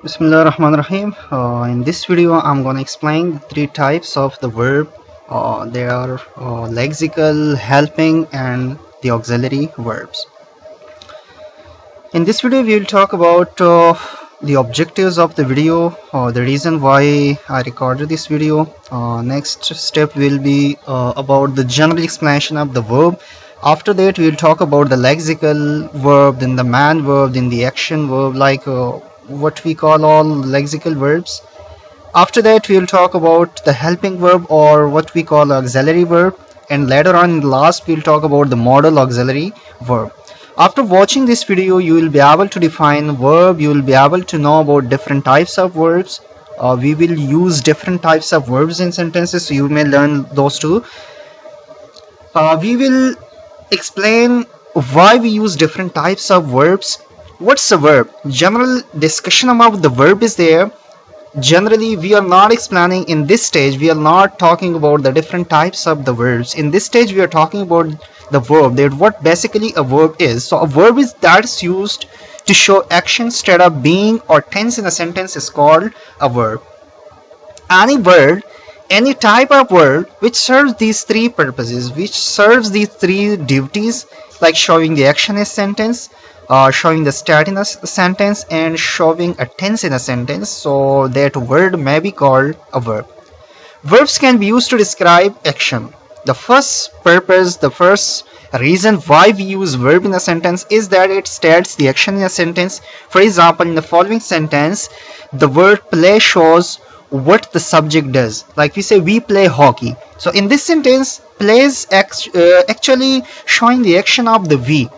Bismillahirrahmanirrahim. In this video, I'm going to explain the three types of the verb. They are lexical, helping, and the auxiliary verbs. In this video, we will talk about the objectives of the video, the reason why I recorded this video. Next step will be about the general explanation of the verb. After that, we will talk about the lexical verb, then the man verb, then the action verb, like what we call all lexical verbs. After that, we will talk about the helping verb or what we call auxiliary verb, and later on in the last, we will talk about the modal auxiliary verb. After watching this video, you will be able to define verb, you will be able to know about different types of verbs. We will use different types of verbs in sentences, so you may learn those too. We will explain why we use different types of verbs. What's a verb? General discussion about the verb is there. Generally, we are not explaining in this stage, we are not talking about the different types of the verbs. In this stage, we are talking about the verb, that what basically a verb is. So a verb is that's used to show action instead of being or tense in a sentence is called a verb. Any word, any type of word which serves these three purposes, which serves these three duties, like showing the action in a sentence, showing the state in a sentence, and showing a tense in a sentence, so that word may be called a verb. Verbs can be used to describe action. The first purpose, the first reason why we use verb in a sentence is that it states the action in a sentence. For example, in the following sentence, the word play shows what the subject does. Like we say, we play hockey. So in this sentence, plays actually showing the action of the we,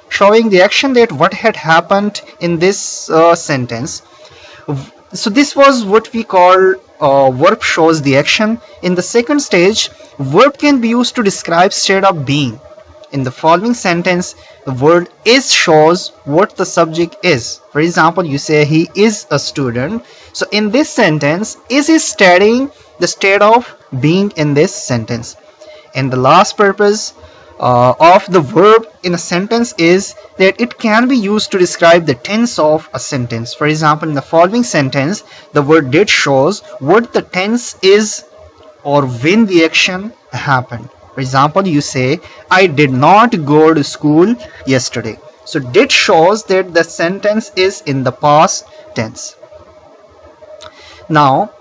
showing the action that what had happened in this sentence. So this was what we call verb shows the action. In the second stage, verb can be used to describe state of being. In the following sentence, the word is shows what the subject is. For example, you say he is a student. So in this sentence, is stating the state of being in this sentence. And the last purpose of the verb in a sentence is that it can be used to describe the tense of a sentence. For example, in the following sentence, the word did shows what the tense is or when the action happened. For example, you say, I did not go to school yesterday. So did shows that the sentence is in the past tense. Now,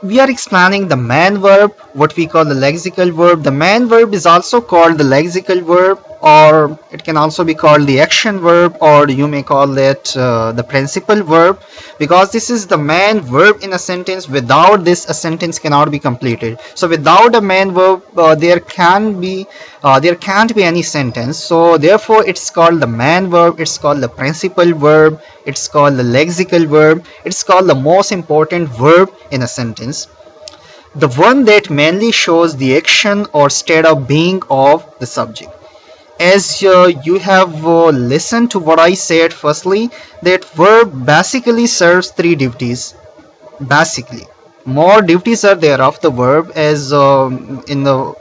we are explaining the man verb, what we call the lexical verb. The man verb is also called the lexical verb, or it can also be called the action verb, or you may call it the principal verb, because this is the man verb in a sentence. Without this, a sentence cannot be completed. So without a man verb, there can't be any sentence. So therefore, it's called the man verb, it's called the principal verb, it's called the lexical verb, it's called the most important verb in a sentence. The one that mainly shows the action or state of being of the subject. As you have listened to what I said, firstly, that verb basically serves three duties. Basically, more duties are there of the verb, as in the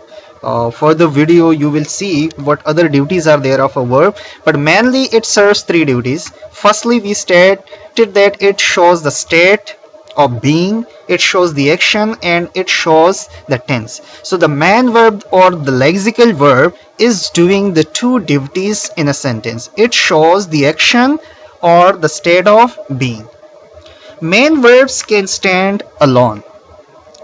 further video you will see what other duties are there of a verb, but mainly it serves three duties. Firstly, we stated that it shows the state of being, it shows the action, and it shows the tense. So the man verb or the lexical verb is doing the two duties in a sentence. It shows the action or the state of being. Main verbs can stand alone.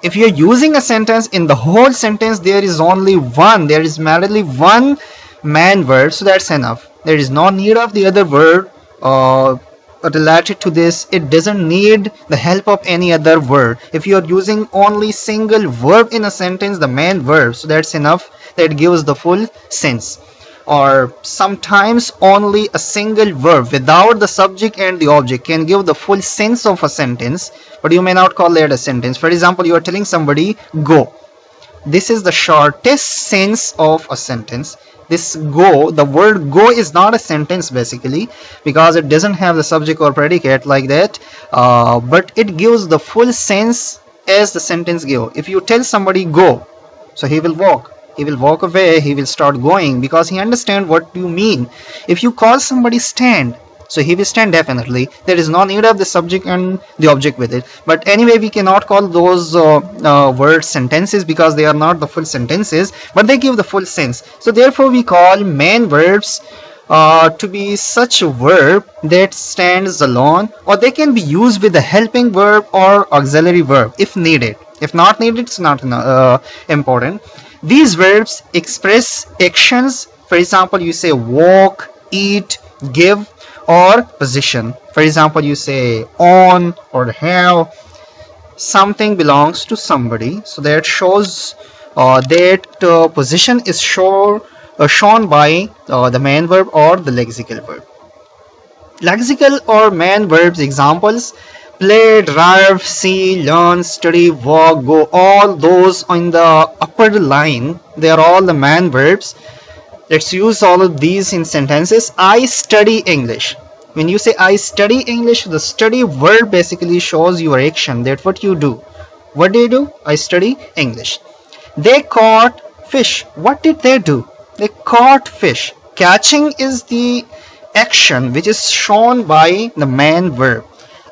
If you're using a sentence, in the whole sentence there is only one, there is merely one man verb, so that's enough. There is no need of the other verb related to this. It doesn't need the help of any other word. If you are using only single verb in a sentence, the main verb, so that's enough, that gives the full sense. Or sometimes only a single verb without the subject and the object can give the full sense of a sentence, but you may not call that a sentence. For example, you are telling somebody go. This is the shortest sense of a sentence. This go, the word go is not a sentence basically, because it doesn't have the subject or predicate like that, but it gives the full sense as the sentence gives. If you tell somebody go, so he will walk. He will walk away, he will start going, because he understands what you mean. If you call somebody stand, So he will stand definitely. There is no need of the subject and the object with it. But anyway, we cannot call those words sentences because they are not the full sentences, but they give the full sense. So therefore we call main verbs to be such a verb that stands alone, or they can be used with the helping verb or auxiliary verb if needed. If not needed, it's not important. These verbs express actions. For example, you say walk, eat, give, or position. For example, you say own or have. Something belongs to somebody, so that shows that position is shown by the main verb or the lexical verb. Lexical or main verbs examples: play, drive, see, learn, study, walk, go. All those on the upper line, they are all the main verbs. Let's use all of these in sentences. I study English. When you say I study English, the study verb basically shows your action. That's what you do. What do you do? I study English. They caught fish. What did they do? They caught fish. Catching is the action which is shown by the main verb.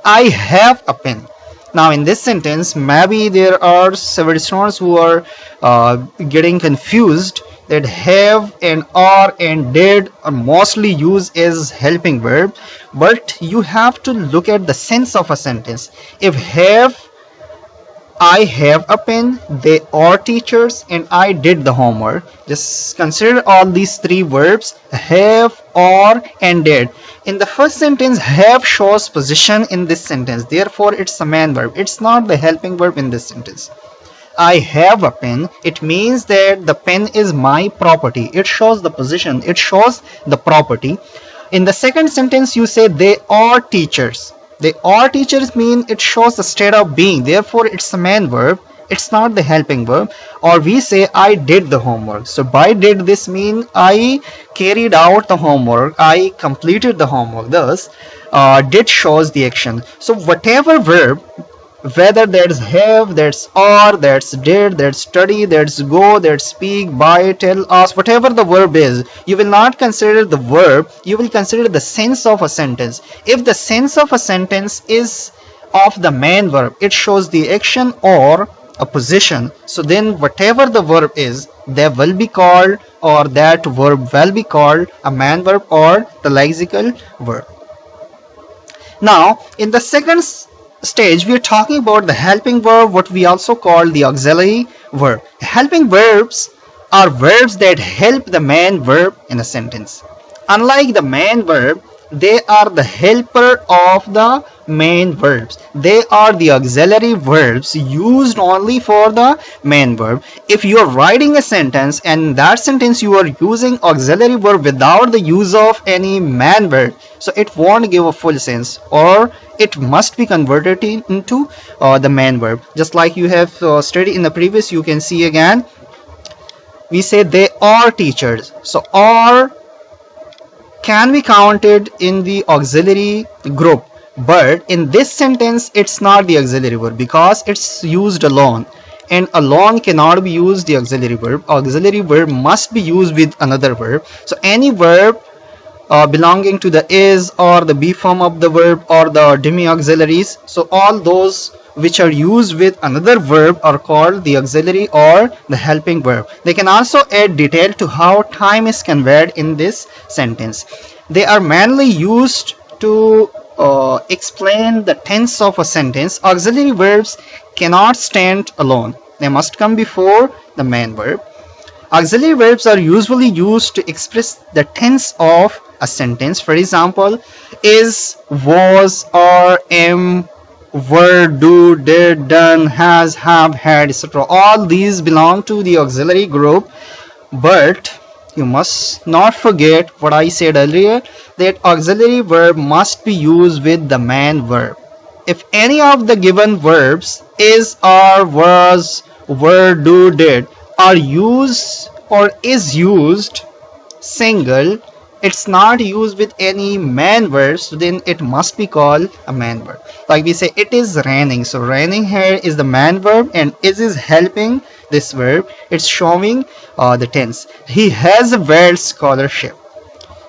I have a pen. Now in this sentence, maybe there are several students who are getting confused that have and are and did are mostly used as helping verb, but you have to look at the sense of a sentence. If have, I have a pen, they are teachers, and I did the homework. Just consider all these three verbs: have, are, and did. In the first sentence, have shows position in this sentence. Therefore, it's a main verb. It's not the helping verb in this sentence. I have a pen. It means that the pen is my property. It shows the position. It shows the property. In the second sentence, you say they are teachers. They are teachers mean it shows the state of being. Therefore, it's a main verb. It's not the helping verb. Or we say I did the homework. So by did, this mean I carried out the homework. I completed the homework. Thus, did shows the action. So whatever verb, whether that's have, that's are, that's did, that's study, that's go, that's speak, buy, tell, ask, whatever the verb is, you will not consider the verb, you will consider the sense of a sentence. If the sense of a sentence is of the main verb, it shows the action or a position, so then whatever the verb is, they will be called, or that verb will be called a main verb or the lexical verb. Now in the second stage, we are talking about the helping verb, what we also call the auxiliary verb. Helping verbs are verbs that help the main verb in a sentence. Unlike the main verb, they are the helper of the main verbs. They are the auxiliary verbs used only for the main verb. If you are writing a sentence and in that sentence you are using auxiliary verb without the use of any main verb, so it won't give a full sense, or it must be converted into the main verb. Just like you have studied in the previous, you can see again, we say they are teachers. So are can be counted in the auxiliary group, but in this sentence it's not the auxiliary verb because it's used alone, and alone cannot be used the auxiliary verb. Auxiliary verb must be used with another verb. So any verb belonging to the is or the be form of the verb or the demi-auxiliaries, so all those which are used with another verb are called the auxiliary or the helping verb. They can also add detail to how time is conveyed in this sentence. They are mainly used to explain the tense of a sentence. Auxiliary verbs cannot stand alone. They must come before the main verb. Auxiliary verbs are usually used to express the tense of a sentence. For example, is, was, are, am, were, do, did, done, has, have, had, etc. All these belong to the auxiliary group, but you must not forget what I said earlier, that auxiliary verb must be used with the main verb. If any of the given verbs is, are, was, were, do, did are used or is used single, it's not used with any main verb, so then it must be called a main verb. Like we say it is raining, so raining here is the main verb and is helping this verb. It's showing the tense. He has a world scholarship.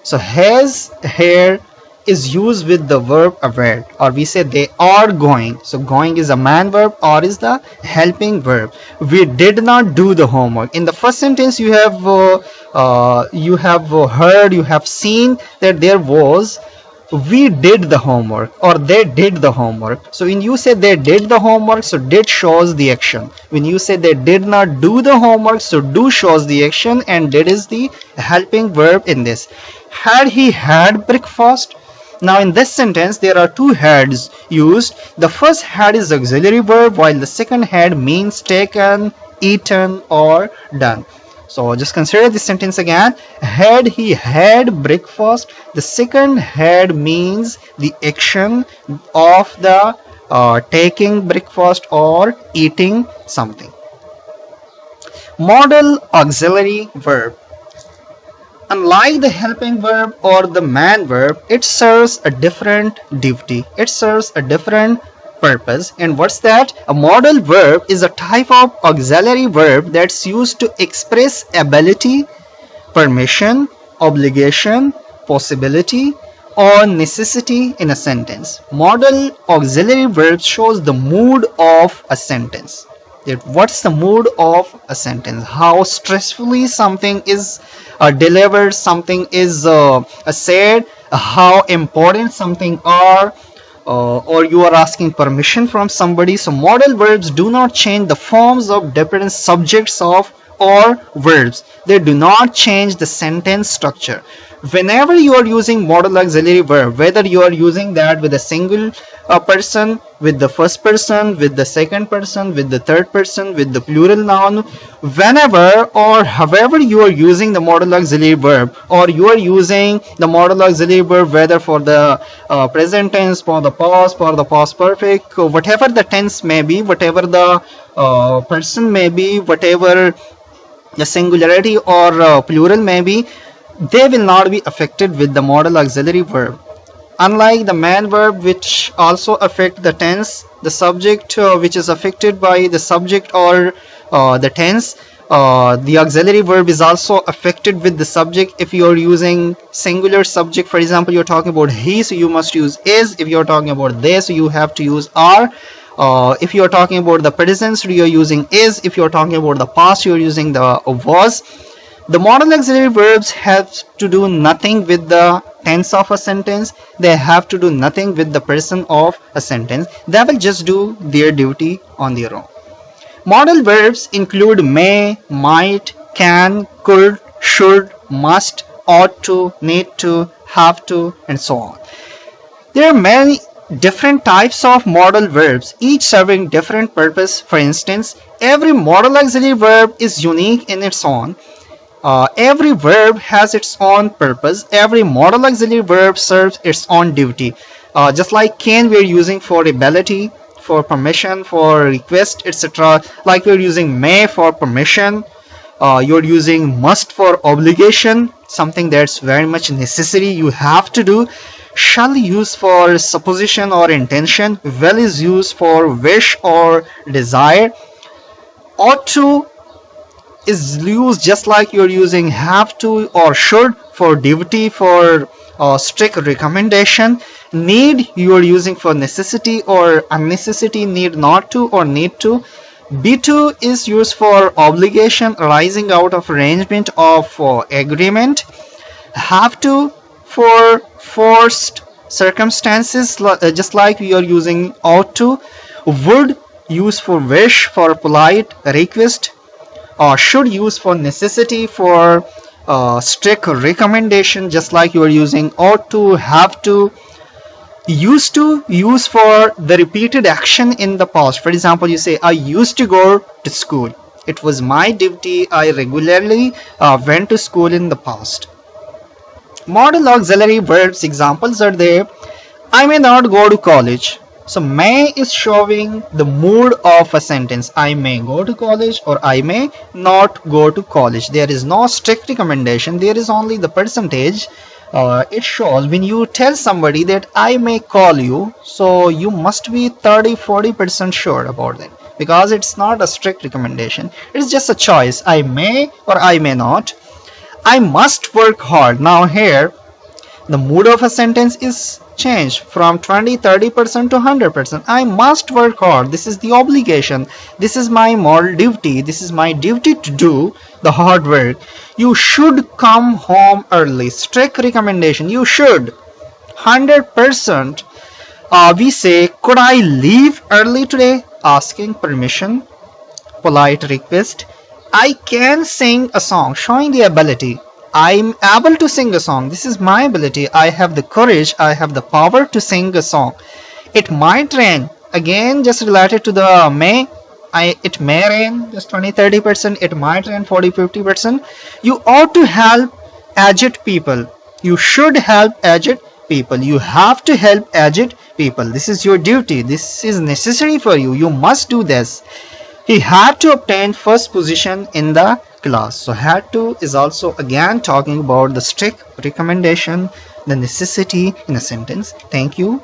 So has here is used with the verb aware, or we say they are going. So going is a man verb or is the helping verb. We did not do the homework. In the first sentence you have heard, you have seen that there was we did the homework or they did the homework. So when you say they did the homework, so did shows the action. When you say they did not do the homework, so do shows the action and did is the helping verb in this. Had he had breakfast? Now in this sentence there are two heads used. The first head is auxiliary verb while the second head means taken, eaten or done. So just consider this sentence again. Had he had breakfast? The second had means the action of the taking breakfast or eating something. Modal auxiliary verb. Unlike the helping verb or the man verb, it serves a different duty. It serves a different purpose. And what's that? A modal verb is a type of auxiliary verb that's used to express ability, permission, obligation, possibility, or necessity in a sentence. Modal auxiliary verb shows the mood of a sentence. What's the mood of a sentence? How stressfully something is delivered, something is said, how important something are, or you are asking permission from somebody. So modal verbs do not change the forms of different subjects of or verbs. They do not change the sentence structure. Whenever you are using modal auxiliary verb, whether you are using that with a single person, with the first person, with the second person, with the third person, with the plural noun, whenever or however you are using the modal auxiliary verb, or you are using the modal auxiliary verb whether for the present tense, for the past perfect, whatever the tense may be, whatever the person may be, whatever the singularity or plural may be, they will not be affected with the modal auxiliary verb. Unlike the man verb, which also affect the tense, the subject which is affected by the subject or the tense, the auxiliary verb is also affected with the subject. If you are using singular subject, for example, you're talking about he, so you must use is. If you're talking about they, so you have to use are. If you're talking about the present, so you're using is. If you're talking about the past, you're using the was. The modal auxiliary verbs have to do nothing with the tense of a sentence. They have to do nothing with the person of a sentence. They will just do their duty on their own. Modal verbs include may, might, can, could, should, must, ought to, need to, have to, and so on. There are many different types of modal verbs, each serving different purpose. For instance, every modal auxiliary verb is unique in its own. Every verb has its own purpose. Every modal auxiliary verb serves its own duty. Just like can, we're using for ability, for permission, for request, etc. Like we're using may for permission. You're using must for obligation, something that's very much necessary, you have to do. Shall used for supposition or intention. Will is used for wish or desire. Ought to is used just like you're using have to or should for duty, for strict recommendation. Need you are using for necessity or unnecessity, need not to or need to. Be to is used for obligation arising out of arrangement of agreement. Have to for forced circumstances, just like we are using ought to. Would use for wish, for polite request. Should use for necessity, for strict recommendation, just like you are using ought to, have to. Used to use for the repeated action in the past. For example, you say I used to go to school. It was my duty. I regularly went to school in the past. Modal auxiliary verbs examples are there. I may not go to college. So may is showing the mood of a sentence. I may go to college or I may not go to college. There is no strict recommendation. There is only the percentage. It shows when you tell somebody that I may call you, so you must be 30-40% sure about that, because it's not a strict recommendation. It's just a choice. I may or I may not. I must work hard. Now here The mood of a sentence is changed from 20-30% to 100%. I must work hard. This is the obligation. This is my moral duty. This is my duty to do the hard work. You should come home early. Strict recommendation. You should. 100%. We say, could I leave early today? Asking permission. Polite request. I can sing a song, showing the ability. I'm able to sing a song. This is my ability. I have the courage, I have the power to sing a song. It might rain. Again, just related to the may. It may rain just 20-30%. It might rain 40-50%. You ought to help aged people. You should help aged people. You have to help aged people. This is your duty. This is necessary for you. You must do this. He had to obtain first position in the class. So had to is also again talking about the strict recommendation, the necessity in a sentence. Thank you.